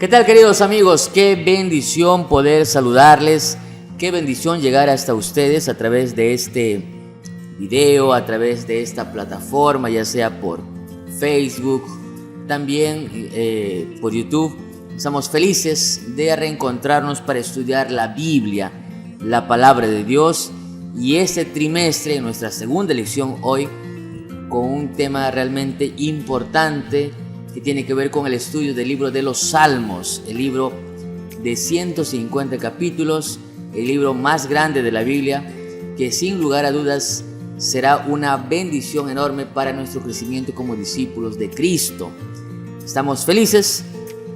¿Qué tal, queridos amigos? Qué bendición poder saludarles, qué bendición llegar hasta ustedes a través de este video, a través de esta plataforma, ya sea por Facebook, también por YouTube. Estamos felices de reencontrarnos para estudiar la Biblia, la palabra de Dios, y este trimestre, nuestra segunda lección hoy, con un tema realmente importante que tiene que ver con el estudio del libro de los Salmos, el libro de 150 capítulos, el libro más grande de la Biblia, que sin lugar a dudas será una bendición enorme para nuestro crecimiento como discípulos de Cristo. Estamos felices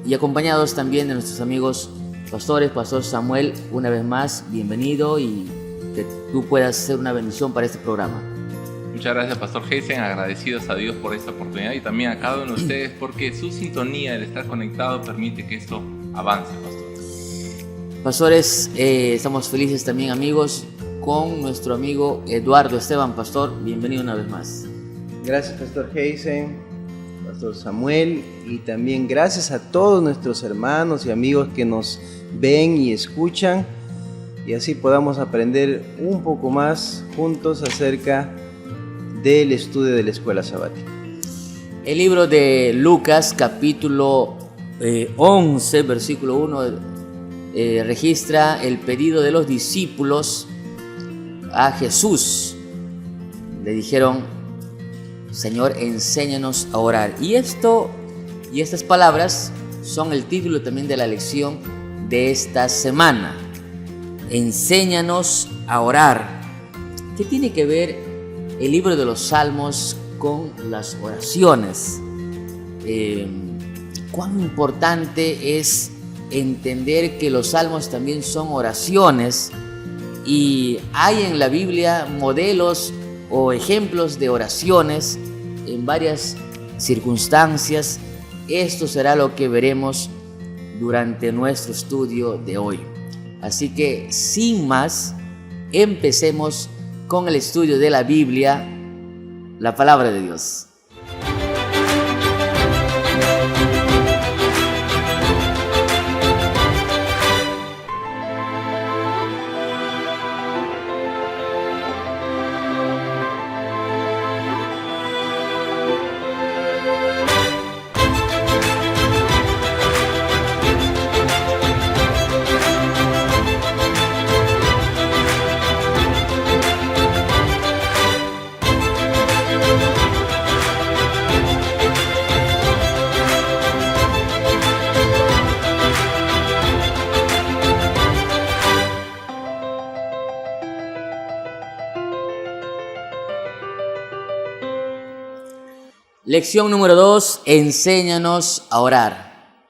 y acompañados también de nuestros amigos pastores. Pastor Samuel, una vez más, bienvenido, y que tú puedas ser una bendición para este programa. Muchas gracias, Pastor Heisen, agradecidos a Dios por esta oportunidad y también a cada uno de ustedes porque su sintonía, el estar conectado, permite que esto avance, Pastor. Pastores, estamos felices también, amigos, con nuestro amigo Eduardo Esteban. Pastor, bienvenido una vez más. Gracias, Pastor Heisen, Pastor Samuel, y también gracias a todos nuestros hermanos y amigos que nos ven y escuchan, y así podamos aprender un poco más juntos acerca del estudio de la escuela sabática. El libro de Lucas, capítulo 11, versículo 1, registra el pedido de los discípulos a Jesús. Le dijeron: Señor, enséñanos a orar. Y estas palabras son el título también de la lección de esta semana. Enséñanos a orar. ¿Qué tiene que ver el libro de los Salmos con las oraciones? Cuán importante es entender que los salmos también son oraciones, y hay en la Biblia modelos o ejemplos de oraciones en varias circunstancias. Esto será lo que veremos durante nuestro estudio de hoy. Así que, sin más, empecemos con el estudio de la Biblia, la palabra de Dios. Lección número 2, enséñanos a orar.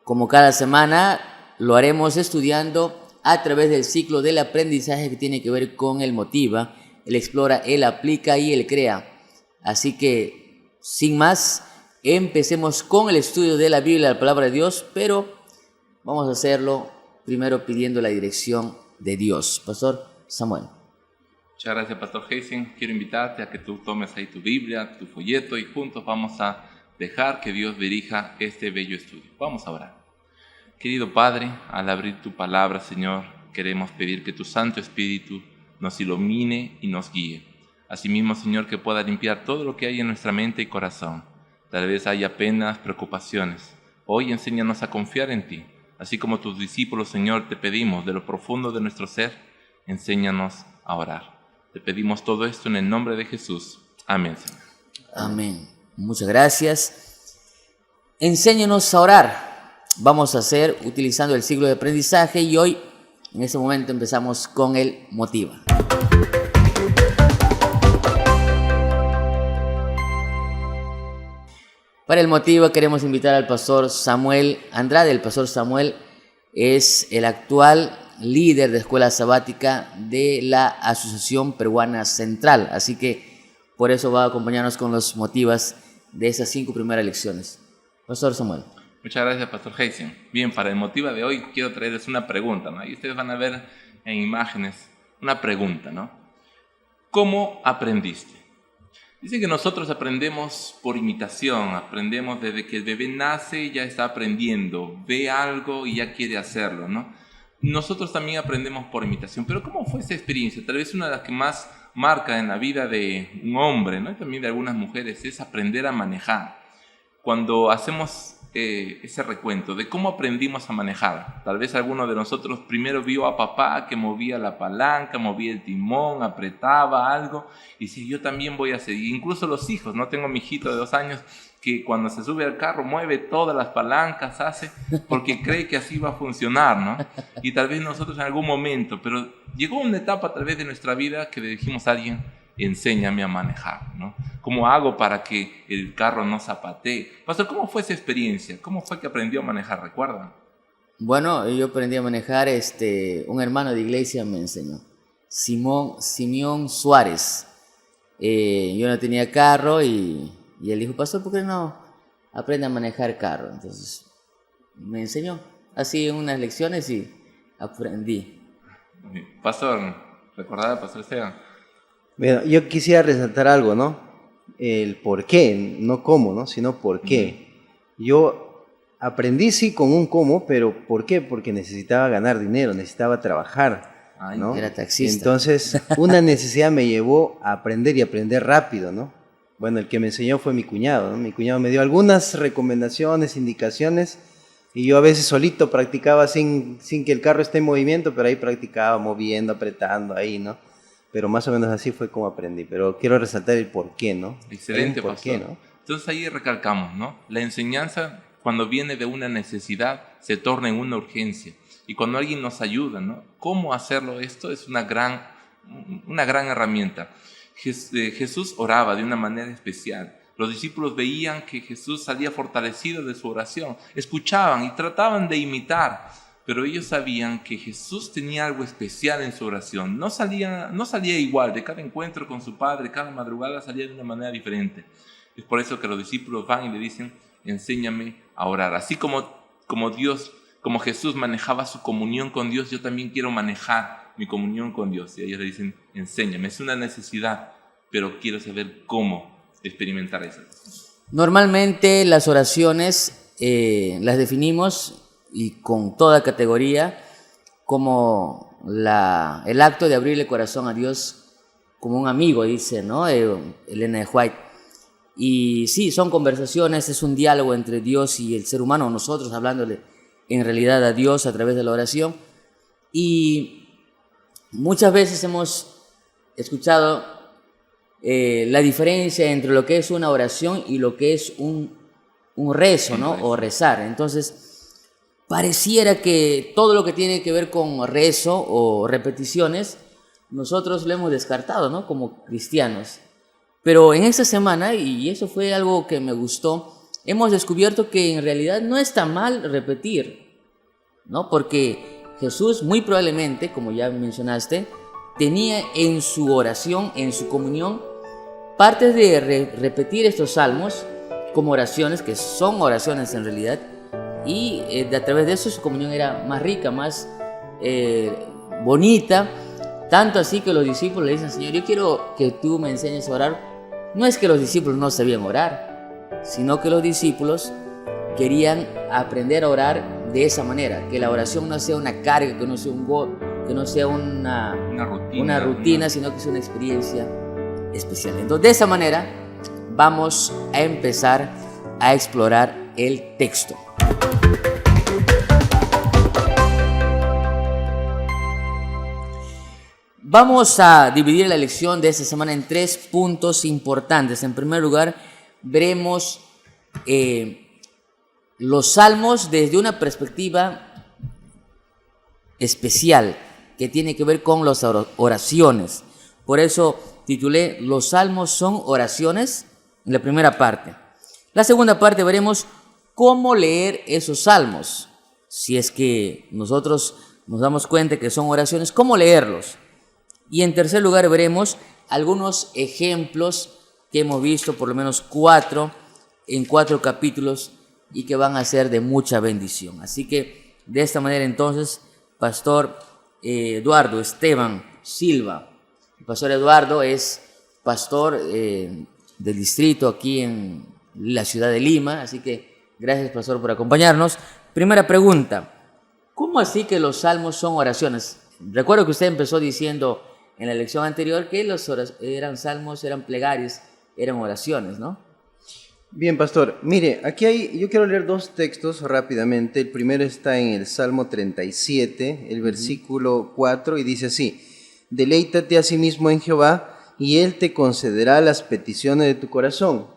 Como cada semana, lo haremos estudiando a través del ciclo del aprendizaje que tiene que ver con el motiva, el explora, el aplica y el crea. Así que, sin más, empecemos con el estudio de la Biblia, la palabra de Dios, pero vamos a hacerlo primero pidiendo la dirección de Dios. Pastor Samuel. Muchas gracias, Pastor Heisen. Quiero invitarte a que tú tomes ahí tu Biblia, tu folleto, y juntos vamos a dejar que Dios dirija este bello estudio. Vamos a orar. Querido Padre, al abrir tu palabra, Señor, queremos pedir que tu Santo Espíritu nos ilumine y nos guíe. Asimismo, Señor, que pueda limpiar todo lo que hay en nuestra mente y corazón. Tal vez haya penas, preocupaciones. Hoy enséñanos a confiar en ti. Así como tus discípulos, Señor, te pedimos de lo profundo de nuestro ser, enséñanos a orar. Te pedimos todo esto en el nombre de Jesús. Amén, Señor. Amén. Muchas gracias. Enséñanos a orar. Vamos a hacer utilizando el ciclo de aprendizaje, y hoy, en este momento, empezamos con el motiva. Para el motivo queremos invitar al pastor Samuel Andrade. El pastor Samuel es el actual líder de escuela sabática de la Asociación Peruana Central, así que por eso va a acompañarnos con los motivos de esas 5 primeras lecciones. Pastor Samuel. Muchas gracias, Pastor Heisen. Bien, para el motivo de hoy quiero traerles una pregunta, ¿no? Y ustedes van a ver en imágenes una pregunta, ¿no? ¿Cómo aprendiste? Dice que nosotros aprendemos por imitación, aprendemos desde que el bebé nace, ya está aprendiendo, ve algo y ya quiere hacerlo, ¿no? Nosotros también aprendemos por imitación, pero ¿cómo fue esa experiencia? Tal vez una de las que más marca en la vida de un hombre, ¿no? Y también de algunas mujeres, es aprender a manejar. Cuando hacemos ese recuento de cómo aprendimos a manejar, tal vez alguno de nosotros primero vio a papá que movía la palanca, movía el timón, apretaba algo, y si yo también voy a seguir. Incluso los hijos, ¿no? Tengo mi hijito de 2 años que cuando se sube al carro mueve todas las palancas, hace, porque cree que así va a funcionar, ¿no? Y tal vez nosotros en algún momento, pero llegó una etapa tal vez de nuestra vida que le dijimos a alguien: enséñame a manejar, ¿no? ¿Cómo hago para que el carro no zapatee? Pastor, ¿cómo fue esa experiencia? ¿Cómo fue que aprendió a manejar? ¿Recuerdan? Bueno, yo aprendí a manejar, un hermano de iglesia me enseñó, Simeón Suárez. Yo no tenía carro y él dijo: pastor, ¿por qué no aprende a manejar carro? Entonces me enseñó así en unas lecciones y aprendí. Pastor, ¿recordaba, Pastor Esteban? Bueno, yo quisiera resaltar algo, ¿no? El por qué, no cómo, ¿no? Sino por qué. Yo aprendí sí con un cómo, pero ¿por qué? Porque necesitaba ganar dinero, necesitaba trabajar, ¿no? Era taxista. Entonces, una necesidad me llevó a aprender y aprender rápido, ¿no? Bueno, el que me enseñó fue mi cuñado, ¿no? Mi cuñado me dio algunas recomendaciones, indicaciones, y yo a veces solito practicaba sin que el carro esté en movimiento, pero ahí practicaba moviendo, apretando ahí, ¿no? Pero más o menos así fue como aprendí. Pero quiero resaltar el por qué, ¿no? Excelente, por pastor. qué, ¿no? Entonces ahí recalcamos, ¿no? La enseñanza, cuando viene de una necesidad, se torna en una urgencia. Y cuando alguien nos ayuda, ¿no? ¿Cómo hacerlo esto? Es una gran herramienta. Jesús oraba de una manera especial. Los discípulos veían que Jesús salía fortalecido de su oración. Escuchaban y trataban de imitar. Pero ellos sabían que Jesús tenía algo especial en su oración. No salía igual, de cada encuentro con su Padre, cada madrugada salía de una manera diferente. Es por eso que los discípulos van y le dicen: enséñame a orar. Así como Jesús manejaba su comunión con Dios, yo también quiero manejar mi comunión con Dios. Y ellos le dicen: enséñame. Es una necesidad, pero quiero saber cómo experimentar eso. Normalmente las oraciones las definimos, y con toda categoría, como el acto de abrir el corazón a Dios como un amigo, dice, ¿no? Elena de White. Y sí, son conversaciones, es un diálogo entre Dios y el ser humano, nosotros hablándole en realidad a Dios a través de la oración. Y muchas veces hemos escuchado la diferencia entre lo que es una oración y lo que es un rezo, ¿no? O rezar. Entonces, pareciera que todo lo que tiene que ver con rezo o repeticiones, nosotros lo hemos descartado, ¿no? Como cristianos. Pero en esta semana, y eso fue algo que me gustó, hemos descubierto que en realidad no está mal repetir, ¿no? Porque Jesús muy probablemente, como ya mencionaste, tenía en su oración, en su comunión, partes de repetir estos salmos como oraciones, que son oraciones en realidad, y a través de eso su comunión era más rica, más bonita, tanto así que los discípulos le dicen: Señor, yo quiero que tú me enseñes a orar. No es que los discípulos no sabían orar, sino que los discípulos querían aprender a orar de esa manera, que la oración no sea una carga, que no sea que no sea una rutina, sino que sea una experiencia especial. Entonces, de esa manera vamos a empezar a explorar el texto. Vamos a dividir la lección de esta semana en 3 puntos importantes. En primer lugar, veremos los salmos desde una perspectiva especial que tiene que ver con las oraciones. Por eso titulé: los salmos son oraciones, en la primera parte. La segunda parte veremos cómo leer esos salmos. Si es que nosotros nos damos cuenta que son oraciones, ¿cómo leerlos? Y en tercer lugar veremos algunos ejemplos que hemos visto, por lo menos 4, en 4 capítulos, y que van a ser de mucha bendición. Así que de esta manera entonces, Pastor Eduardo Esteban Silva. El Pastor Eduardo es pastor del distrito aquí en la ciudad de Lima. Así que gracias, pastor, por acompañarnos. Primera pregunta, ¿cómo así que los salmos son oraciones? Recuerdo que usted empezó diciendo en la lección anterior que los eran salmos, eran plegarias, eran oraciones, ¿no? Bien, pastor. Mire, yo quiero leer dos textos rápidamente. El primero está en el Salmo 37, el versículo 4, y dice así: deleítate a sí mismo en Jehová, y Él te concederá las peticiones de tu corazón.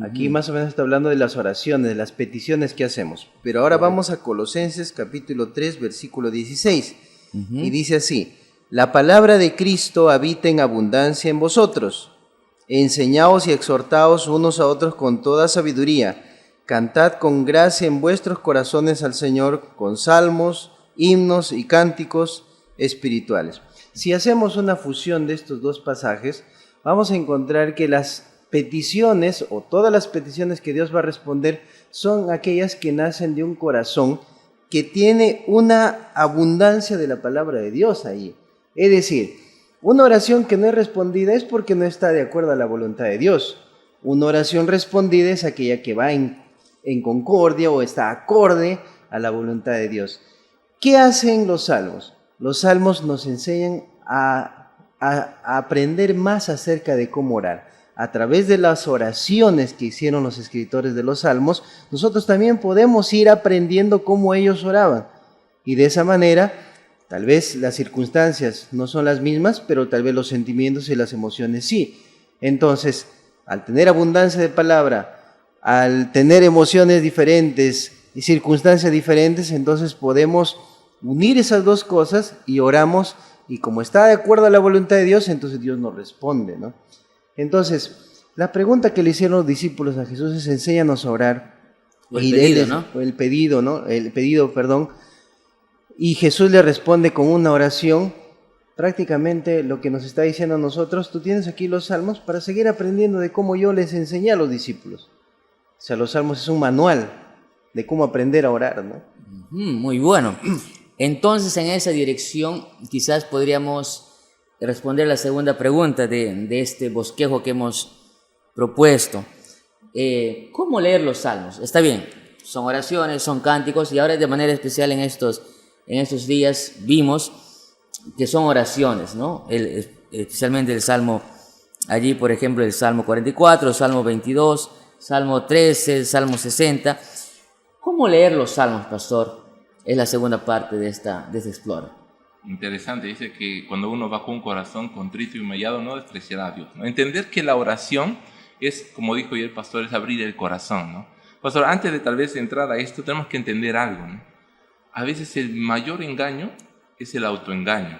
Aquí más o menos está hablando de las oraciones, de las peticiones que hacemos. Pero ahora vamos a Colosenses capítulo 3, versículo 16. Y dice así: la palabra de Cristo habita en abundancia en vosotros. Enseñaos y exhortaos unos a otros con toda sabiduría. Cantad con gracia en vuestros corazones al Señor con salmos, himnos y cánticos espirituales. Si hacemos una fusión de estos dos pasajes, vamos a encontrar que las peticiones o todas las peticiones que Dios va a responder son aquellas que nacen de un corazón que tiene una abundancia de la palabra de Dios ahí. Es decir, una oración que no es respondida es porque no está de acuerdo a la voluntad de Dios. Una oración respondida es aquella que va en concordia o está acorde a la voluntad de Dios. ¿Qué hacen los salmos? Los salmos nos enseñan a aprender más acerca de cómo orar. A través de las oraciones que hicieron los escritores de los salmos, nosotros también podemos ir aprendiendo cómo ellos oraban. Y de esa manera, tal vez las circunstancias no son las mismas, pero tal vez los sentimientos y las emociones sí. Entonces, al tener abundancia de palabra, al tener emociones diferentes y circunstancias diferentes, entonces podemos unir esas dos cosas y oramos, y como está de acuerdo a la voluntad de Dios, entonces Dios nos responde, ¿no? Entonces, la pregunta que le hicieron los discípulos a Jesús es: enséñanos a orar. El pedido, perdón. Y Jesús le responde con una oración. Prácticamente lo que nos está diciendo a nosotros: tú tienes aquí los salmos para seguir aprendiendo de cómo yo les enseñé a los discípulos. O sea, los salmos es un manual de cómo aprender a orar, ¿no? Muy bueno. Entonces, en esa dirección, quizás podríamos responder la segunda pregunta de este bosquejo que hemos propuesto. ¿Cómo leer los salmos? Está bien, son oraciones, son cánticos, y ahora de manera especial en estos días vimos que son oraciones, ¿no? Especialmente el Salmo, allí por ejemplo el Salmo 44, Salmo 22, Salmo 13, el Salmo 60. ¿Cómo leer los salmos, pastor? Es la segunda parte de esta Explora. Interesante, dice que cuando uno va con un corazón contrito y humillado no despreciará a Dios, ¿no? Entender que la oración es, como dijo ayer el pastor, es abrir el corazón, ¿no? Pastor, antes de tal vez entrar a esto, tenemos que entender algo, ¿no? A veces el mayor engaño es el autoengaño.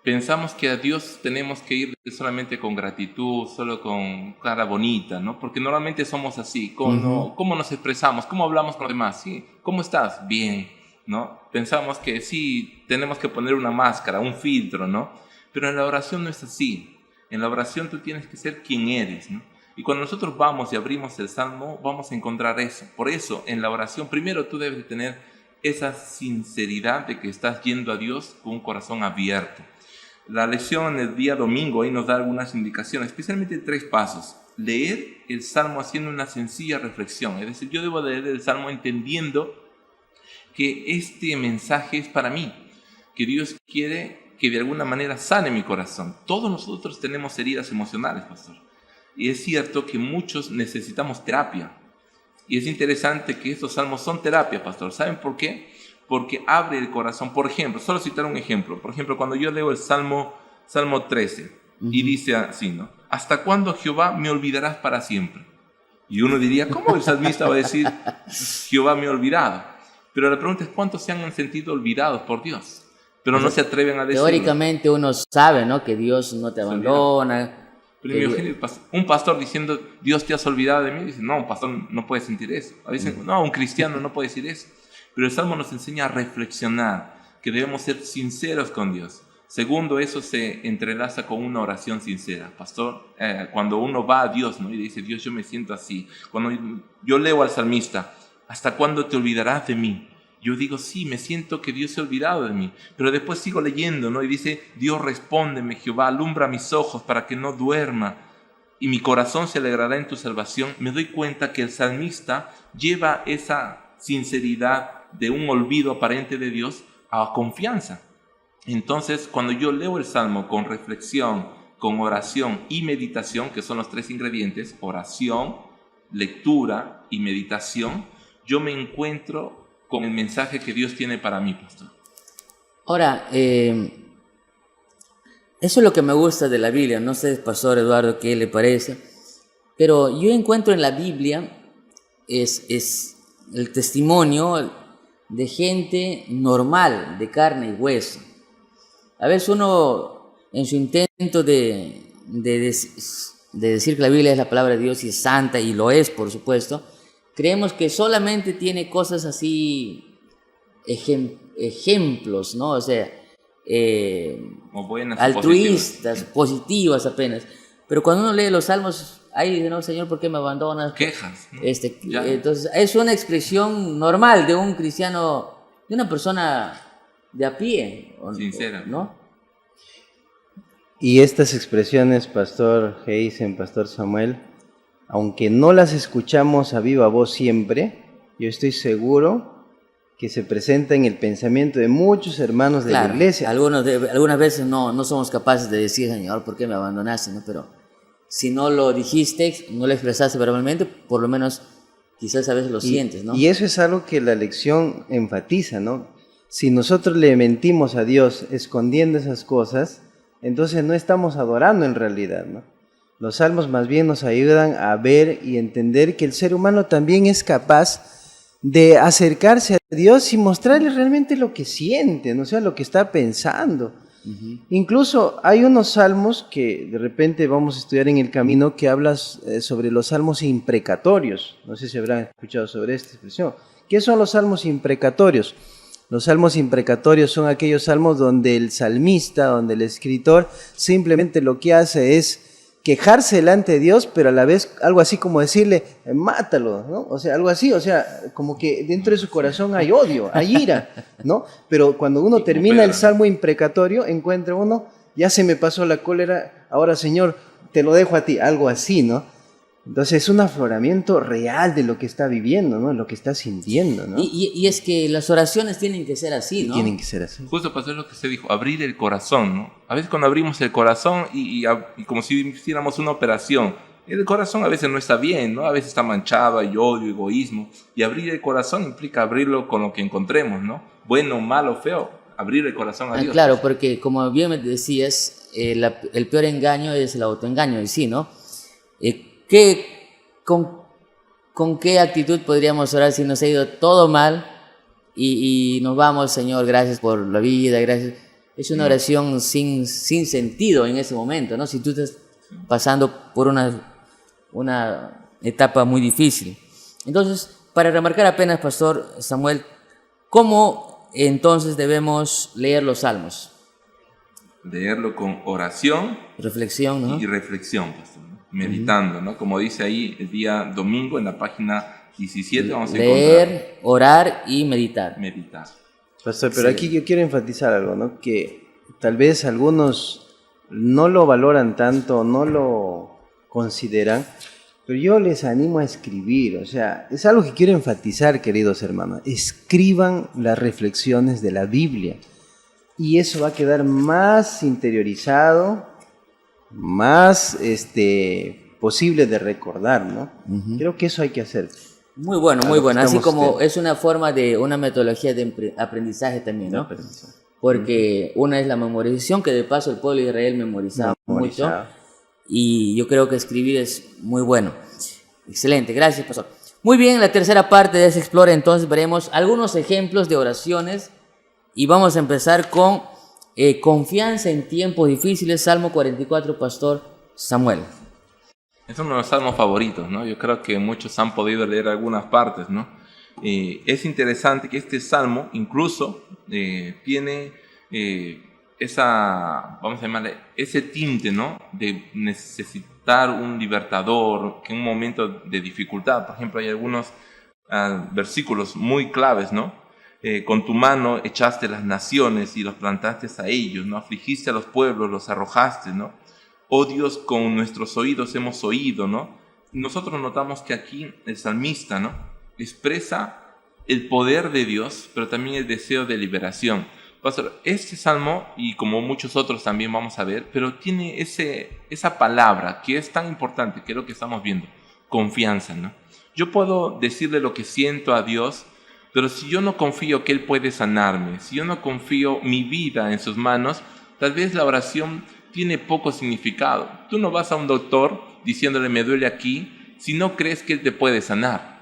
Pensamos que a Dios tenemos que ir solamente con gratitud, solo con cara bonita, ¿no? Porque normalmente somos así. ¿Cómo nos expresamos? ¿Cómo hablamos con los demás? ¿Sí? ¿Cómo estás? Bien, ¿no? Pensamos que sí, tenemos que poner una máscara, un filtro, ¿no? Pero en la oración no es así. En la oración tú tienes que ser quien eres, ¿no? Y cuando nosotros vamos y abrimos el Salmo, vamos a encontrar eso. Por eso, en la oración, primero tú debes de tener esa sinceridad de que estás yendo a Dios con un corazón abierto. La lección el día domingo ahí nos da algunas indicaciones, especialmente 3 pasos. Leer el Salmo haciendo una sencilla reflexión. Es decir, yo debo leer el Salmo entendiendo que este mensaje es para mí, que Dios quiere que de alguna manera sane mi corazón. Todos nosotros tenemos heridas emocionales, pastor. Y es cierto que muchos necesitamos terapia. Y es interesante que estos salmos son terapia, pastor. ¿Saben por qué? Porque abre el corazón. Por ejemplo, solo citar un ejemplo. Por ejemplo, cuando yo leo el Salmo 13 y dice así, ¿no? ¿Hasta cuándo, Jehová, me olvidarás para siempre? Y uno diría, ¿cómo el salmista va a decir, Jehová me ha olvidado? Pero la pregunta es, ¿cuántos se han sentido olvidados por Dios? Pero no se atreven a decirlo. Teóricamente uno sabe, ¿no?, que Dios no te abandona. Pero un pastor diciendo, Dios te has olvidado de mí, dice, no, un pastor no puede sentir eso. A veces, no, un cristiano no puede decir eso. Pero el Salmo nos enseña a reflexionar, que debemos ser sinceros con Dios. Segundo, eso se entrelaza con una oración sincera. Pastor, cuando uno va a Dios, ¿no?, y dice, Dios, yo me siento así. Cuando yo leo al salmista, ¿hasta cuándo te olvidarás de mí? Yo digo, sí, me siento que Dios se ha olvidado de mí. Pero después sigo leyendo, ¿no? Y dice, Dios, respóndeme, Jehová, alumbra mis ojos para que no duerma. y mi corazón se alegrará en tu salvación, me doy cuenta que el salmista lleva esa sinceridad de un olvido aparente de Dios a confianza. Entonces, cuando yo leo el Salmo con reflexión, con oración y meditación, que son los tres ingredientes, oración, lectura y meditación, yo me encuentro con el mensaje que Dios tiene para mí, pastor. Ahora, eso es lo que me gusta de la Biblia. No sé, pastor Eduardo, qué le parece, pero yo encuentro en la Biblia es el testimonio de gente normal, de carne y hueso. A veces uno, en su intento de decir que la Biblia es la palabra de Dios y es santa, y lo es, por supuesto, creemos que solamente tiene cosas así, ejemplos, ¿no? O sea, altruistas, positivas apenas. Pero cuando uno lee los salmos, ahí dice, no, Señor, ¿por qué me abandonas? Quejas, ¿no? Entonces, es una expresión normal de un cristiano, de una persona de a pie. Sincera. ¿No? Y estas expresiones, Pastor Heisen, Pastor Samuel, aunque no las escuchamos a viva voz siempre, yo estoy seguro que se presenta en el pensamiento de muchos hermanos de la iglesia. Algunas veces no somos capaces de decir, Señor, ¿por qué me abandonaste? ¿No? Pero si no lo dijiste, no lo expresaste verbalmente, por lo menos quizás a veces lo sientes, ¿no? Y eso es algo que la lección enfatiza, ¿no? Si nosotros le mentimos a Dios escondiendo esas cosas, entonces no estamos adorando en realidad, ¿no? Los salmos más bien nos ayudan a ver y entender que el ser humano también es capaz de acercarse a Dios y mostrarle realmente lo que siente, ¿no? O sea, lo que está pensando. Uh-huh. Incluso hay unos salmos que de repente vamos a estudiar en el camino que hablas sobre los salmos imprecatorios. No sé si habrán escuchado sobre esta expresión. ¿Qué son los salmos imprecatorios? Los salmos imprecatorios son aquellos salmos donde el salmista, donde el escritor simplemente lo que hace es quejarse delante de Dios, pero a la vez algo así como decirle, mátalo, ¿no? O sea, algo así, o sea, como que dentro de su corazón hay odio, hay ira, ¿no? Pero cuando uno termina el salmo imprecatorio, encuentra uno, ya se me pasó la cólera, ahora Señor, te lo dejo a ti, algo así, ¿no? Entonces es un afloramiento real de lo que está viviendo, ¿no? Lo que está sintiendo, ¿no? Y es que las oraciones tienen que ser así, ¿no? Tienen que ser así. Justo pasó lo que usted dijo, abrir el corazón, ¿no? A veces cuando abrimos el corazón y como si hiciéramos una operación, el corazón a veces no está bien, ¿no? A veces está manchado, hay odio, egoísmo. Y abrir el corazón implica abrirlo con lo que encontremos, ¿no? Bueno, malo, feo, abrir el corazón a Dios. Claro, porque como bien me decías, el peor engaño es el autoengaño, y sí, ¿no? ¿Con qué actitud podríamos orar si nos ha ido todo mal y nos vamos, Señor, gracias por la vida, gracias? Es una oración sin sentido en ese momento, ¿no? Si tú estás pasando por una etapa muy difícil. Entonces, para remarcar apenas, Pastor Samuel, ¿cómo entonces debemos leer los salmos? Leerlo con oración, reflexión, ¿no? Y reflexión, Pastor, ¿no? Meditando, ¿no? Como dice ahí el día domingo en la página 17 vamos a encontrar. Leer, orar y meditar. Meditar. Pastor, pero sí, aquí yo quiero enfatizar algo, ¿no? Que tal vez algunos no lo valoran tanto, no lo consideran, pero yo les animo a escribir, o sea, es algo que quiero enfatizar, queridos hermanos. Escriban las reflexiones de la Biblia y eso va a quedar más interiorizado, más posible de recordar, ¿no? Uh-huh. Creo que eso hay que hacer. Muy bueno, muy bueno. Así como es una forma de una metodología de aprendizaje también, ¿no? Porque una es la memorización, que de paso el pueblo de Israel memorizaba mucho, y yo creo que escribir es muy bueno. Excelente, gracias, pastor. Muy bien, en la tercera parte de ese Explora entonces veremos algunos ejemplos de oraciones y vamos a empezar con confianza en tiempos difíciles, Salmo 44, Pastor Samuel. Es uno de los salmos favoritos, ¿no? Yo creo que muchos han podido leer algunas partes, ¿no? Es interesante que este salmo incluso tiene vamos a llamarle, ese tinte, ¿no? De necesitar un libertador, que en un momento de dificultad, por ejemplo, hay algunos versículos muy claves, ¿no? Con tu mano echaste las naciones y los plantaste a ellos, ¿no? Afligiste a los pueblos, los arrojaste, ¿no? oh Dios, con nuestros oídos hemos oído, ¿no? Nosotros notamos que aquí el salmista, ¿no?, expresa el poder de Dios, pero también el deseo de liberación. Pastor, este salmo, y como muchos otros también vamos a ver, pero tiene esa palabra que es tan importante, que es lo que estamos viendo, confianza, ¿no? Yo puedo decirle lo que siento a Dios, pero si yo no confío que Él puede sanarme, si yo no confío mi vida en sus manos, tal vez la oración tiene poco significado. Tú no vas a un doctor diciéndole me duele aquí, si no crees que Él te puede sanar.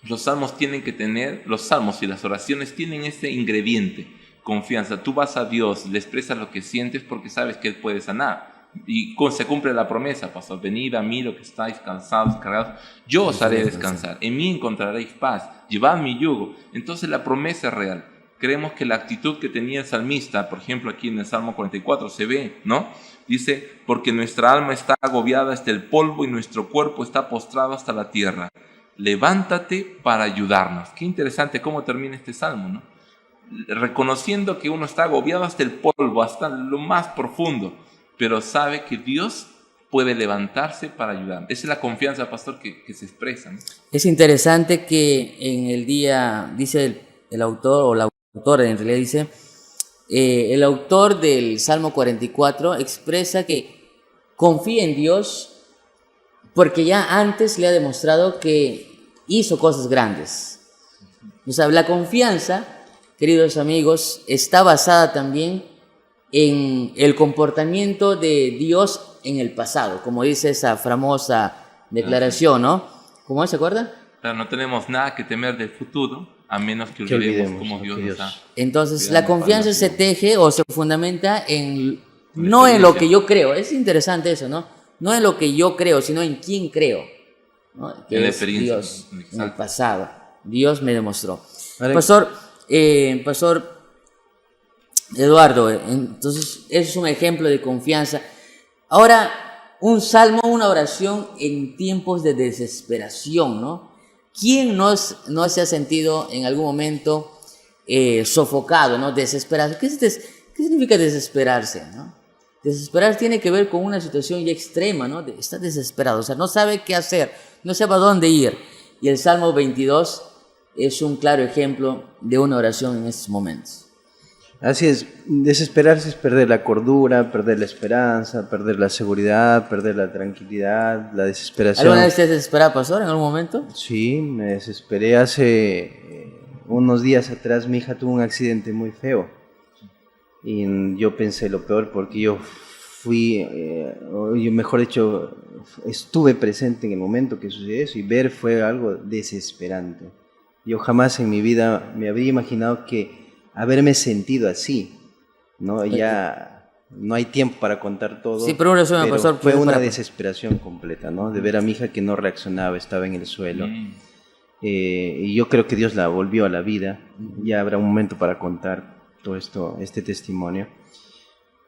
Los salmos tienen que tener, los salmos y las oraciones tienen ese ingrediente, confianza. Tú vas a Dios, le expresas lo que sientes porque sabes que Él puede sanar. Y se cumple la promesa, pastor, venid a mí los que estáis cansados, cargados, yo os haré descansar, en mí encontraréis paz, llevad mi yugo. Entonces la promesa es real. Creemos que la actitud que tenía el salmista, por ejemplo aquí en el Salmo 44 se ve, ¿no? Dice, porque nuestra alma está agobiada hasta el polvo y nuestro cuerpo está postrado hasta la tierra. Levántate para ayudarnos. Qué interesante cómo termina este salmo, ¿no? Reconociendo que uno está agobiado hasta el polvo, hasta lo más profundo, pero sabe que Dios puede levantarse para ayudar. Esa es la confianza, pastor, que se expresa, ¿no? Es interesante que en el día, dice el autor, o la autora en realidad dice, el autor del Salmo 44 expresa que confía en Dios porque ya antes le ha demostrado que hizo cosas grandes. O sea, la confianza, queridos amigos, está basada también en el comportamiento de Dios en el pasado, como dice esa famosa declaración, ¿no? ¿Cómo se acuerda? Claro, no tenemos nada que temer del futuro, a menos que olvidemos cómo Dios nos ha. Entonces, la confianza se teje o se fundamenta no en lo que yo creo. Es interesante eso, ¿no? No en lo que yo creo, sino en quién creo, ¿no? Que es Dios en el pasado. Dios me demostró. Pastor Eduardo, entonces ese es un ejemplo de confianza. Ahora, un salmo, una oración en tiempos de desesperación, ¿no? ¿Quién no se ha sentido en algún momento sofocado, ¿no? Desesperado. ¿Qué significa desesperarse, ¿no? Desesperar tiene que ver con una situación ya extrema, ¿no? Está desesperado, o sea, no sabe qué hacer, no sabe a dónde ir. Y el Salmo 22 es un claro ejemplo de una oración en estos momentos. Así es, desesperarse es perder la cordura, perder la esperanza, perder la seguridad, perder la tranquilidad, la desesperación. ¿Alguna vez te has desesperado, pastor, en algún momento? Sí, me desesperé hace unos días atrás. Mi hija tuvo un accidente muy feo y yo pensé lo peor porque yo mejor dicho, estuve presente en el momento que sucedió eso y ver fue algo desesperante. Yo jamás en mi vida me habría imaginado que haberme sentido así, ¿no? Ya no hay tiempo para contar todo. Sí, pero una razón, pastor, fue una desesperación completa, ¿no? De ver a mi hija que no reaccionaba, estaba en el suelo. Y yo creo que Dios la volvió a la vida. Ya habrá un momento para contar todo esto, este testimonio.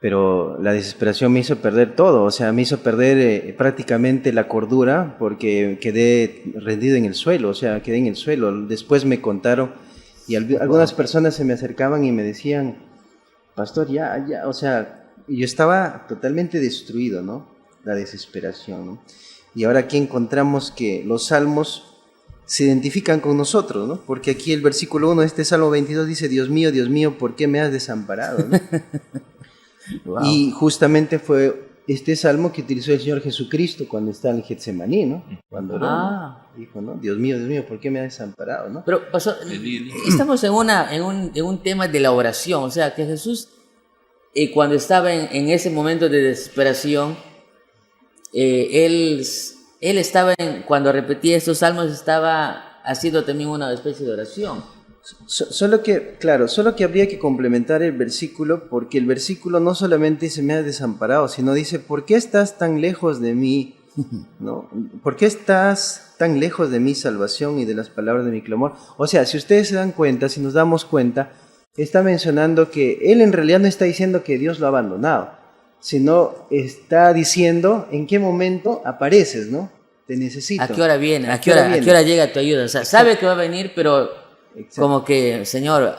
Pero la desesperación me hizo perder todo, o sea, me hizo perder prácticamente la cordura porque quedé rendido en el suelo, o sea, quedé en el suelo. Después me contaron. Y algunas personas se me acercaban y me decían, pastor, ya, o sea, yo estaba totalmente destruido, ¿no? La desesperación, ¿no? Y ahora aquí encontramos que los salmos se identifican con nosotros, ¿no? Porque aquí el versículo 1 de este Salmo 22 dice, Dios mío, ¿por qué me has desamparado?, ¿no? Wow. Y justamente fue este salmo que utilizó el Señor Jesucristo cuando está en Getsemaní, ¿no? Cuando oró, ¿no? Dijo, ¿no? Dios mío, ¿por qué me has desamparado?, ¿no? Pero, pastor, estamos en un tema de la oración, o sea, que Jesús, cuando estaba en ese momento de desesperación, él estaba, cuando repetía estos salmos, estaba haciendo también una especie de oración. Solo que habría que complementar el versículo, porque el versículo no solamente dice me has desamparado, sino dice, ¿por qué estás tan lejos de mí? ¿No? ¿Por qué estás tan lejos de mi salvación y de las palabras de mi clamor? O sea, si ustedes se dan cuenta, si nos damos cuenta, está mencionando que él en realidad no está diciendo que Dios lo ha abandonado, sino está diciendo en qué momento apareces, ¿no? Te necesito. ¿A qué hora viene? ¿A qué hora llega tu ayuda? O sea, sabe que va a venir, pero como que, Señor,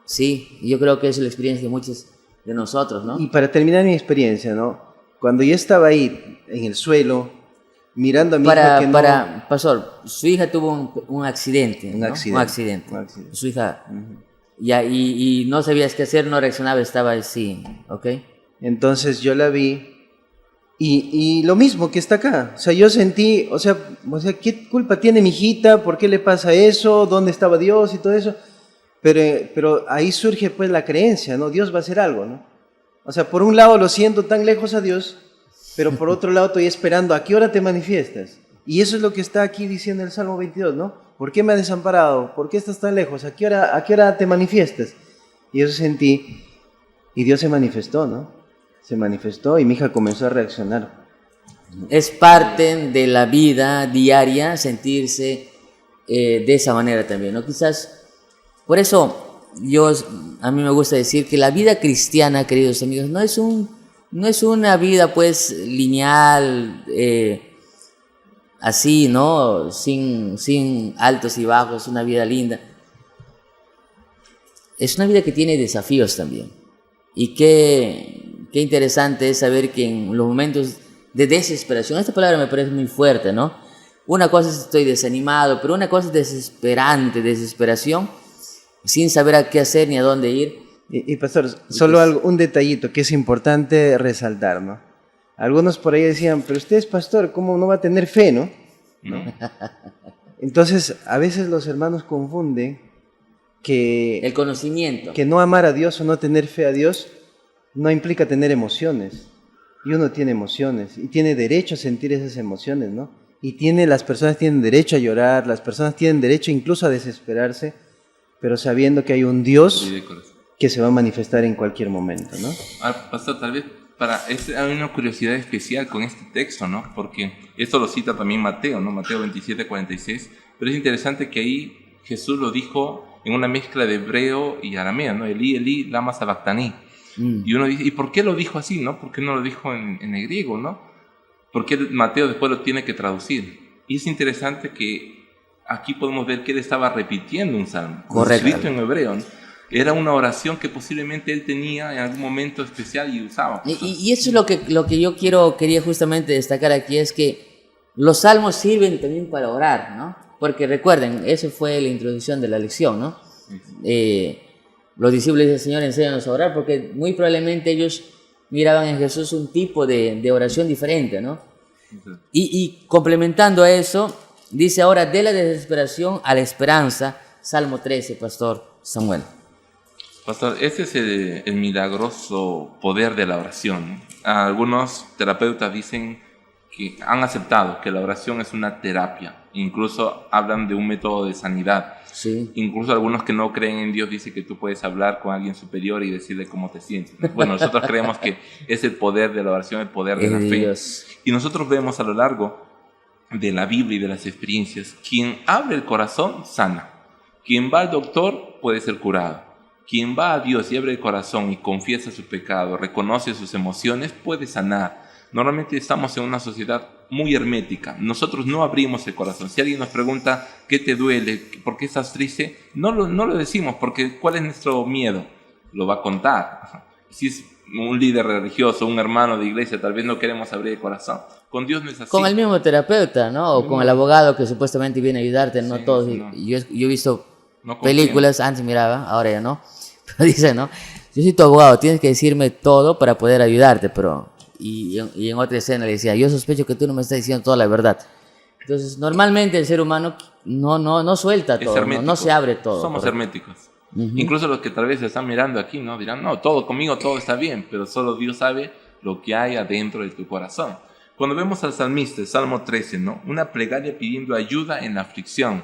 sí, yo creo que es la experiencia de muchos de nosotros, ¿no? Y para terminar mi experiencia, ¿no? cuando yo estaba ahí en el suelo, mirando a mi hija que no... Pastor, su hija tuvo un accidente, Un ¿no? accidente. Un accidente. Un accidente. Su hija, ya, y no sabías qué hacer, no reaccionaba, estaba así, ¿ok? Entonces yo la vi y lo mismo que está acá. O sea, yo sentí, o sea, ¿qué culpa tiene mi hijita? ¿Por qué le pasa eso? ¿Dónde estaba Dios y todo eso? Pero ahí surge pues la creencia, ¿no? Dios va a hacer algo, ¿no? O sea, por un lado lo siento tan lejos a Dios, pero por otro lado estoy esperando a qué hora te manifiestas. Y eso es lo que está aquí diciendo el Salmo 22, ¿no? ¿Por qué me has desamparado? ¿Por qué estás tan lejos? ¿A qué hora te manifiestas? Y eso sentí, y Dios se manifestó, ¿no? Se manifestó y mi hija comenzó a reaccionar. Es parte de la vida diaria sentirse de esa manera también, ¿no? Quizás, por eso a mí me gusta decir que la vida cristiana, queridos amigos, no es una vida pues lineal, así, ¿no? Sin altos y bajos, una vida linda. Es una vida que tiene desafíos también. Y qué interesante es saber que en los momentos de desesperación, esta palabra me parece muy fuerte, ¿no? Una cosa es estoy desanimado, pero una cosa es desesperación, sin saber a qué hacer ni a dónde ir. Y pastor, solo un detallito que es importante resaltar, ¿no? Algunos por ahí decían, pero usted es pastor, ¿cómo no va a tener fe, no? Entonces, a veces los hermanos confunden que el conocimiento. Que no amar a Dios o no tener fe a Dios no implica tener emociones. Y uno tiene emociones y tiene derecho a sentir esas emociones, ¿no? Las personas tienen derecho a llorar, las personas tienen derecho incluso a desesperarse, pero sabiendo que hay un Dios que se va a manifestar en cualquier momento, ¿no? Pastor, tal vez hay una curiosidad especial con este texto, ¿no? Porque esto lo cita también Mateo, ¿no? Mateo 27, 46, pero es interesante que ahí Jesús lo dijo en una mezcla de hebreo y arameo, ¿no? Elí, Elí, lama sabactaní. Y uno dice, ¿y por qué lo dijo así, no? ¿Por qué no lo dijo en el griego, no? ¿Por qué Mateo después lo tiene que traducir? Y es interesante que aquí podemos ver que él estaba repitiendo un salmo, escrito en hebreo, ¿no? Era una oración que posiblemente él tenía en algún momento especial y usaba. Y eso es lo que yo quería justamente destacar aquí, es que los salmos sirven también para orar, ¿no? Porque recuerden, eso fue la introducción de la lección, ¿no? Los discípulos del Señor enséñanos a orar, porque muy probablemente ellos miraban en Jesús un tipo de oración diferente, ¿no? Y complementando a eso, dice ahora, de la desesperación a la esperanza, Salmo 13, Pastor Samuel. Pastor, ese es el milagroso poder de la oración. Algunos terapeutas dicen que han aceptado que la oración es una terapia, incluso hablan de un método de sanidad. Sí. Incluso algunos que no creen en Dios dicen que tú puedes hablar con alguien superior y decirle cómo te sientes. Bueno, nosotros creemos que es el poder de la oración, el poder de la fe. Dios. Y nosotros vemos a lo largo de la Biblia y de las experiencias, quien abre el corazón sana, quien va al doctor puede ser curado, quien va a Dios y abre el corazón y confiesa su pecado, reconoce sus emociones, puede sanar. Normalmente estamos en una sociedad muy hermética. Nosotros no abrimos el corazón. Si alguien nos pregunta qué te duele, por qué estás triste, no lo decimos, porque ¿cuál es nuestro miedo? Lo va a contar. Si es un líder religioso, un hermano de iglesia, tal vez no queremos abrir el corazón. Con Dios no es así. Con el mismo terapeuta, ¿no? O con el abogado que supuestamente viene a ayudarte, no Sí, todos. no. Yo he visto No películas, antes miraba, ahora ya no. Pero dice, ¿no? Yo soy tu abogado, tienes que decirme todo para poder ayudarte, pero... Y en otra escena le decía, yo sospecho que tú no me estás diciendo toda la verdad. Entonces, normalmente el ser humano no suelta todo, no se abre todo. Somos herméticos. Incluso los que tal vez están mirando aquí, ¿no? Dirán, no, conmigo todo está bien, pero solo Dios sabe lo que hay adentro de tu corazón. Cuando vemos al salmista, el Salmo 13, ¿no? Una plegaria pidiendo ayuda en la aflicción.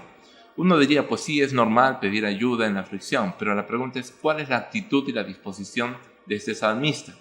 Uno diría, pues sí, es normal pedir ayuda en la aflicción, pero la pregunta es, ¿cuál es la actitud y la disposición de este salmista?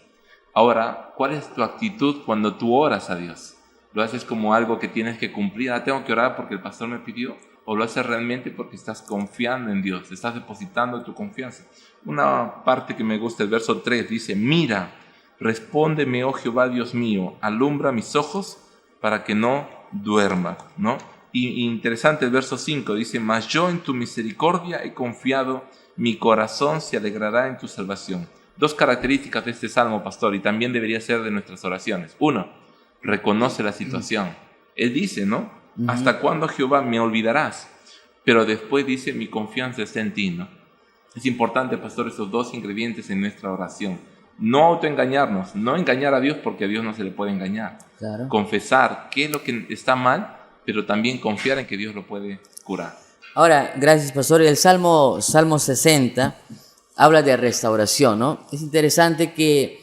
Ahora, ¿cuál es tu actitud cuando tú oras a Dios? ¿Lo haces como algo que tienes que cumplir? Tengo que orar porque el pastor me pidió. ¿O lo haces realmente porque estás confiando en Dios? Estás depositando tu confianza. Una parte que me gusta, el verso 3, dice, mira, respóndeme, oh Jehová Dios mío, alumbra mis ojos para que no duerma, ¿no? Y interesante el verso 5, dice, mas yo en tu misericordia he confiado, mi corazón se alegrará en tu salvación. Dos características de este salmo, pastor, y también debería ser de nuestras oraciones. Uno, reconoce la situación. Él dice, ¿no? ¿Hasta cuándo, Jehová, me olvidarás? Pero después dice, mi confianza está en ti, ¿no? Es importante, pastor, esos dos ingredientes en nuestra oración. No autoengañarnos, no engañar a Dios porque a Dios no se le puede engañar. Claro. Confesar qué es lo que está mal, pero también confiar en que Dios lo puede curar. Ahora, gracias, pastor. El Salmo 60 habla de restauración, ¿no? Es interesante que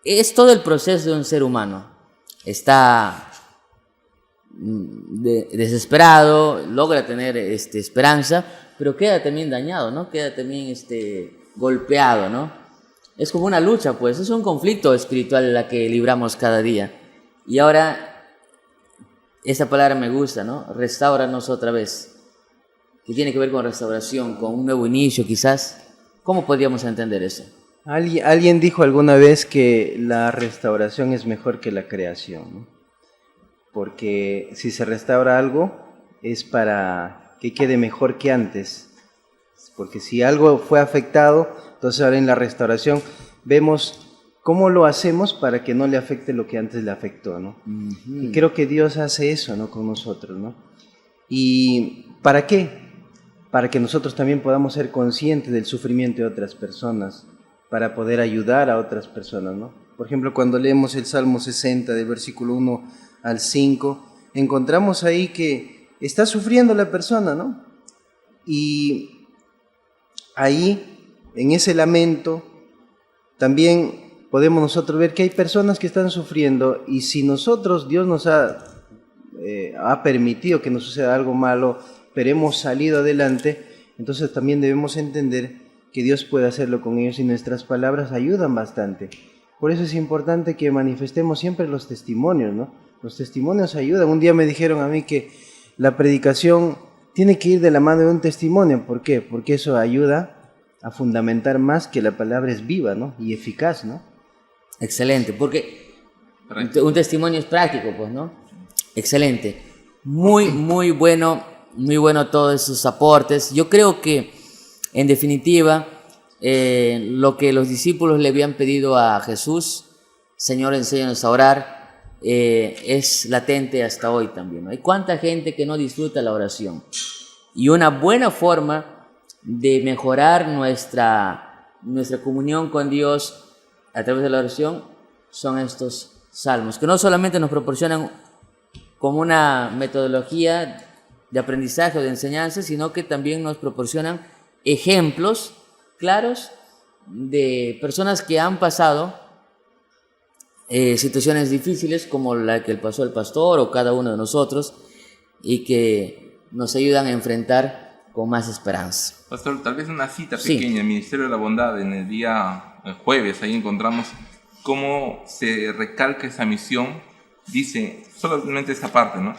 es todo el proceso de un ser humano. Está desesperado, logra tener esperanza, pero queda también dañado, ¿no? Queda también golpeado, ¿no? Es como una lucha, pues, es un conflicto espiritual la que libramos cada día. Y ahora, esta palabra me gusta, ¿no? Restáuranos otra vez. ¿Qué tiene que ver con restauración, con un nuevo inicio quizás? ¿Cómo podríamos entender eso? Alguien dijo alguna vez que la restauración es mejor que la creación, ¿no? Porque si se restaura algo es para que quede mejor que antes. Porque si algo fue afectado, entonces ahora en la restauración vemos cómo lo hacemos para que no le afecte lo que antes le afectó, ¿no? Uh-huh. Y creo que Dios hace eso, ¿no? Con nosotros, ¿no? ¿Y para qué? Para que nosotros también podamos ser conscientes del sufrimiento de otras personas, para poder ayudar a otras personas, ¿no? Por ejemplo, cuando leemos el Salmo 60, del versículo 1 al 5, encontramos ahí que está sufriendo la persona, ¿no? Y ahí, en ese lamento, también podemos nosotros ver que hay personas que están sufriendo, y si nosotros, Dios nos ha permitido que nos suceda algo malo, pero hemos salido adelante, entonces también debemos entender que Dios puede hacerlo con ellos, y nuestras palabras ayudan bastante. Por eso es importante que manifestemos siempre los testimonios, ¿no? Los testimonios ayudan. Un día me dijeron a mí que la predicación tiene que ir de la mano de un testimonio. ¿Por qué? Porque eso ayuda a fundamentar más que la palabra es viva, ¿no? Y eficaz, ¿no? Excelente, porque un testimonio es práctico, pues, ¿no? Excelente. Muy bueno todos esos aportes. Yo creo que, en definitiva, lo que los discípulos le habían pedido a Jesús, Señor, enséñanos a orar, es latente hasta hoy también, ¿no? Hay cuánta gente que no disfruta la oración, y una buena forma de mejorar nuestra comunión con Dios a través de la oración son estos salmos, que no solamente nos proporcionan como una metodología de aprendizaje o de enseñanza, sino que también nos proporcionan ejemplos claros de personas que han pasado situaciones difíciles como la que pasó el pastor o cada uno de nosotros, y que nos ayudan a enfrentar con más esperanza. Pastor, tal vez una cita pequeña, el Ministerio de la Bondad, en el día jueves, ahí encontramos cómo se recalca esa misión. Dice solamente esta parte, ¿no?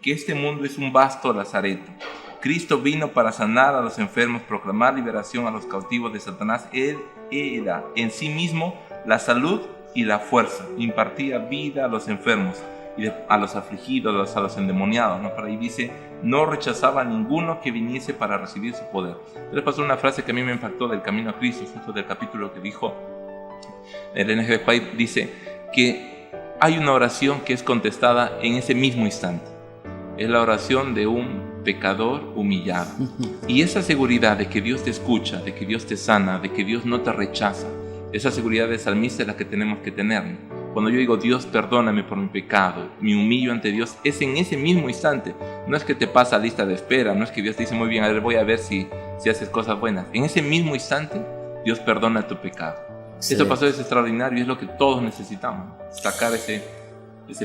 Que este mundo es un vasto lazareto. Cristo vino para sanar a los enfermos, proclamar liberación a los cautivos de Satanás. Él era en sí mismo la salud y la fuerza, impartía vida a los enfermos y a los afligidos, a los endemoniados, ¿no? Por ahí dice, no rechazaba a ninguno que viniese para recibir su poder. Les pasó una frase que a mí me impactó del Camino a Cristo, justo del capítulo que dijo el N.G. White, dice que hay una oración que es contestada en ese mismo instante. Es la oración de un pecador humillado. Y esa seguridad de que Dios te escucha, de que Dios te sana, de que Dios no te rechaza, esa seguridad de salmista es la que tenemos que tener. Cuando yo digo, Dios, perdóname por mi pecado, me humillo ante Dios, es en ese mismo instante. No es que te pasa lista de espera, no es que Dios te dice, muy bien, a ver, voy a ver si haces cosas buenas. En ese mismo instante, Dios perdona tu pecado. Sí. Eso pasó, es extraordinario, y es lo que todos necesitamos, sacar ese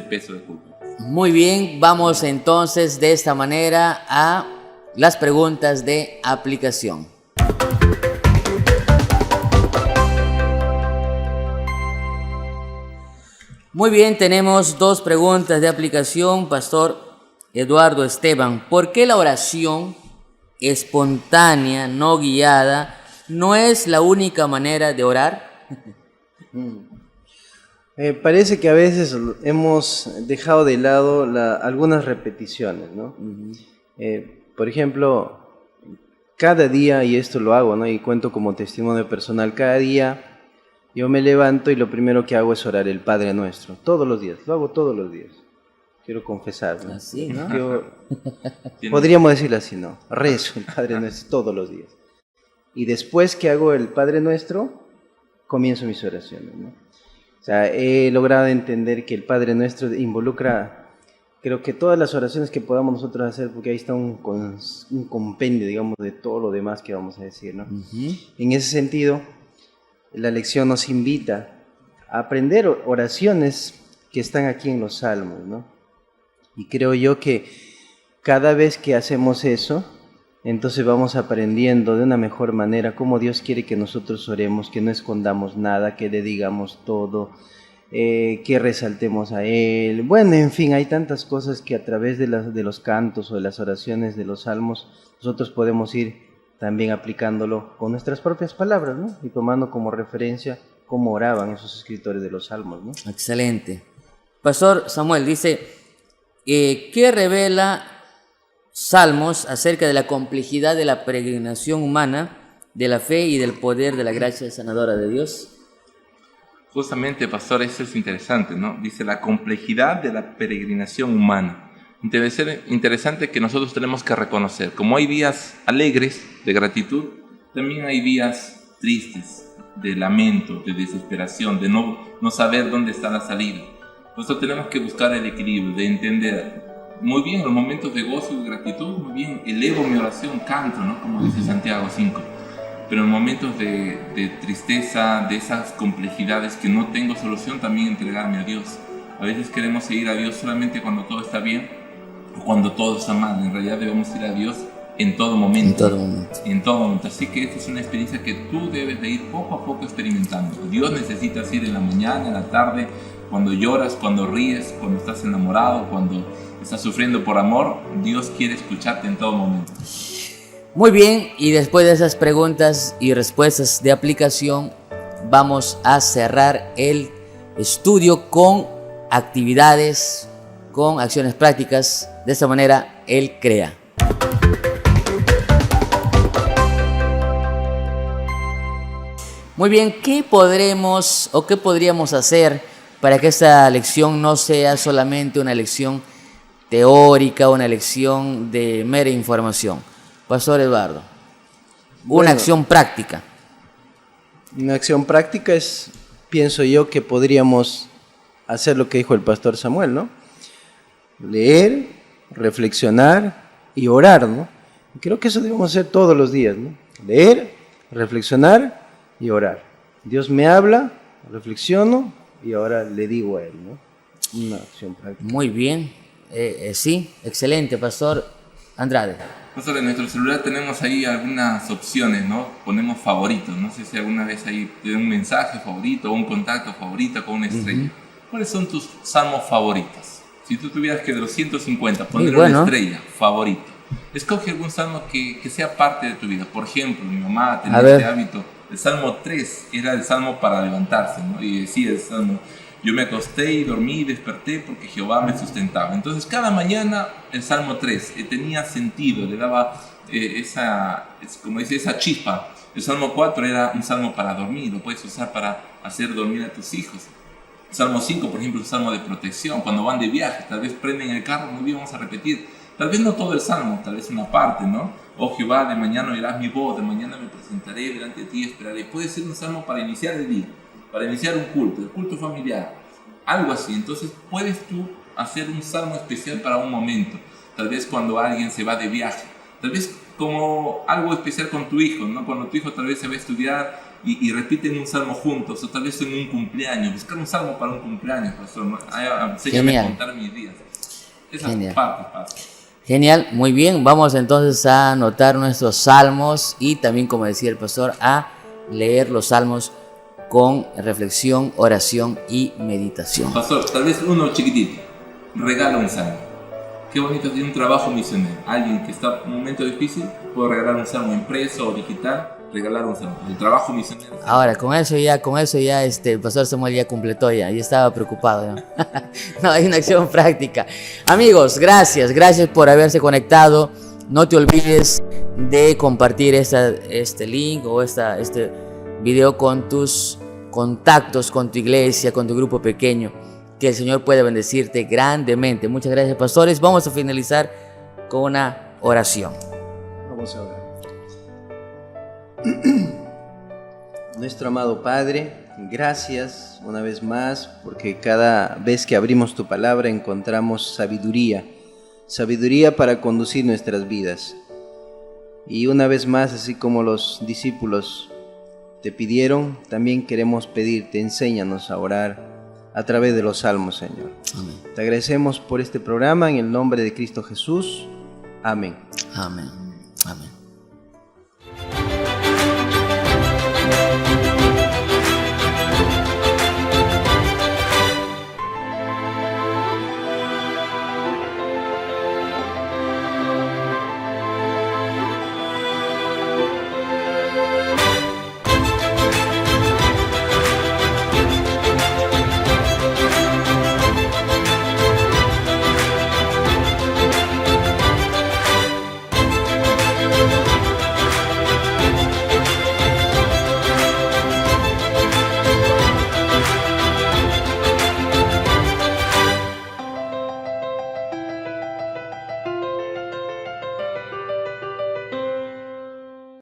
peso de culpa. Muy bien, vamos entonces de esta manera a las preguntas de aplicación. Muy bien, tenemos dos preguntas de aplicación, Pastor Eduardo Esteban. ¿Por qué la oración espontánea, no guiada, no es la única manera de orar? Parece que a veces hemos dejado de lado algunas repeticiones, ¿no? Uh-huh. Por ejemplo, cada día, y esto lo hago, ¿no? Y cuento como testimonio personal, cada día yo me levanto y lo primero que hago es orar el Padre Nuestro, todos los días, lo hago todos los días. Quiero confesar, ¿no? Así, ¿no? Podríamos decirlo así, ¿no? Rezo el Padre Nuestro todos los días. Y después que hago el Padre Nuestro, comienzo mis oraciones, ¿no? O sea, he logrado entender que el Padre Nuestro involucra, creo que todas las oraciones que podamos nosotros hacer, porque ahí está un compendio, digamos, de todo lo demás que vamos a decir, ¿no? Ujú. En ese sentido, la lección nos invita a aprender oraciones que están aquí en los Salmos, ¿no? Y creo yo que cada vez que hacemos eso, entonces vamos aprendiendo de una mejor manera cómo Dios quiere que nosotros oremos, que no escondamos nada, que le digamos todo, que resaltemos a Él. Bueno, en fin, hay tantas cosas que a través de los cantos o de las oraciones de los salmos nosotros podemos ir también aplicándolo con nuestras propias palabras, ¿no? Y tomando como referencia cómo oraban esos escritores de los salmos, ¿no? Excelente. Pastor Samuel dice, ¿qué revela Salmos acerca de la complejidad de la peregrinación humana, de la fe y del poder de la gracia sanadora de Dios? Justamente, pastor, eso es interesante, ¿no? Dice la complejidad de la peregrinación humana. Interesante que nosotros tenemos que reconocer, como hay días alegres de gratitud, también hay días tristes, de lamento, de desesperación, de no saber dónde está la salida. Por eso tenemos que buscar el equilibrio, de entender muy bien los momentos de gozo y de gratitud, muy bien, elevo mi oración, canto, ¿no? Como dice Santiago 5. Pero en momentos de tristeza, de esas complejidades que no tengo solución, también entregarme a Dios. A veces queremos seguir a Dios solamente cuando todo está bien o cuando todo está mal. En realidad debemos ir a Dios en todo momento. En todo momento. En todo momento. Así que esta es una experiencia que tú debes de ir poco a poco experimentando. Dios necesita ir en la mañana, en la tarde, cuando lloras, cuando ríes, cuando estás enamorado, cuando estás sufriendo por amor. Dios quiere escucharte en todo momento. Muy bien, y después de esas preguntas y respuestas de aplicación, vamos a cerrar el estudio con actividades, con acciones prácticas. De esta manera, Él crea. Muy bien, ¿qué podremos o qué podríamos hacer para que esta lección no sea solamente una lección teórica, una lección de mera información? Pastor Eduardo, una acción práctica. Una acción práctica es, pienso yo, que podríamos hacer lo que dijo el pastor Samuel, ¿no? Leer, reflexionar y orar, ¿no? Creo que eso debemos hacer todos los días, ¿no? Leer, reflexionar y orar. Dios me habla, reflexiono y ahora le digo a Él, ¿no? Una acción práctica. Muy bien, sí, excelente, Pastor Andrade. Pastor, en nuestro celular tenemos ahí algunas opciones, ¿no? Ponemos favoritos. No sé si alguna vez ahí tiene un mensaje favorito o un contacto favorito con una estrella. ¿Cuáles son tus salmos favoritos? Si tú tuvieras que de los 150 poner una estrella favorito, escoge algún salmo que sea parte de tu vida. Por ejemplo, mi mamá tenía este hábito. El Salmo 3 era el salmo para levantarse, ¿no? Y decía el salmo: yo me acosté y dormí y desperté porque Jehová me sustentaba. Entonces cada mañana el Salmo 3 tenía sentido, le daba como dice, esa chispa. El Salmo 4 era un salmo para dormir, lo puedes usar para hacer dormir a tus hijos. El Salmo 5, por ejemplo, es un salmo de protección. Cuando van de viaje, tal vez prenden el carro, muy bien, vamos a repetir. Tal vez no todo el salmo, tal vez una parte, ¿no? Oh Jehová, de mañana oirás mi voz, de mañana me presentaré delante de ti y esperaré. Puede ser un salmo para iniciar el día, para iniciar un culto, el culto familiar, algo así. Entonces puedes tú hacer un salmo especial para un momento, tal vez cuando alguien se va de viaje, tal vez como algo especial con tu hijo, ¿no? Cuando tu hijo tal vez se va a estudiar y repiten un salmo juntos, o tal vez en un cumpleaños, buscar un salmo para un cumpleaños, pastor, ¿no? Enséñame a contar mis días. Esas partes, pastor. Genial, muy bien, vamos entonces a anotar nuestros salmos y también, como decía el pastor, a leer los salmos con reflexión, oración y meditación. Pastor, tal vez uno chiquitito, regala un salmo. Qué bonito es un trabajo misionero. Alguien que está en un momento difícil puede regalar un salmo impreso o digital, regalar un salmo. El trabajo misionero. Ahora, con eso ya el pastor Samuel ya completó ya estaba preocupado. No, hay una acción práctica. Amigos, gracias por haberse conectado. No te olvides de compartir este link o este video con tus contactos, con tu iglesia, con tu grupo pequeño. Que el Señor pueda bendecirte grandemente. Muchas gracias, pastores. Vamos a finalizar con una oración. Vamos a orar. Nuestro amado Padre, gracias una vez más, porque cada vez que abrimos tu palabra encontramos sabiduría para conducir nuestras vidas. Y una vez más, así como los discípulos te pidieron, también queremos pedirte, enséñanos a orar a través de los salmos, Señor. Amén. Te agradecemos por este programa en el nombre de Cristo Jesús. Amén. Amén.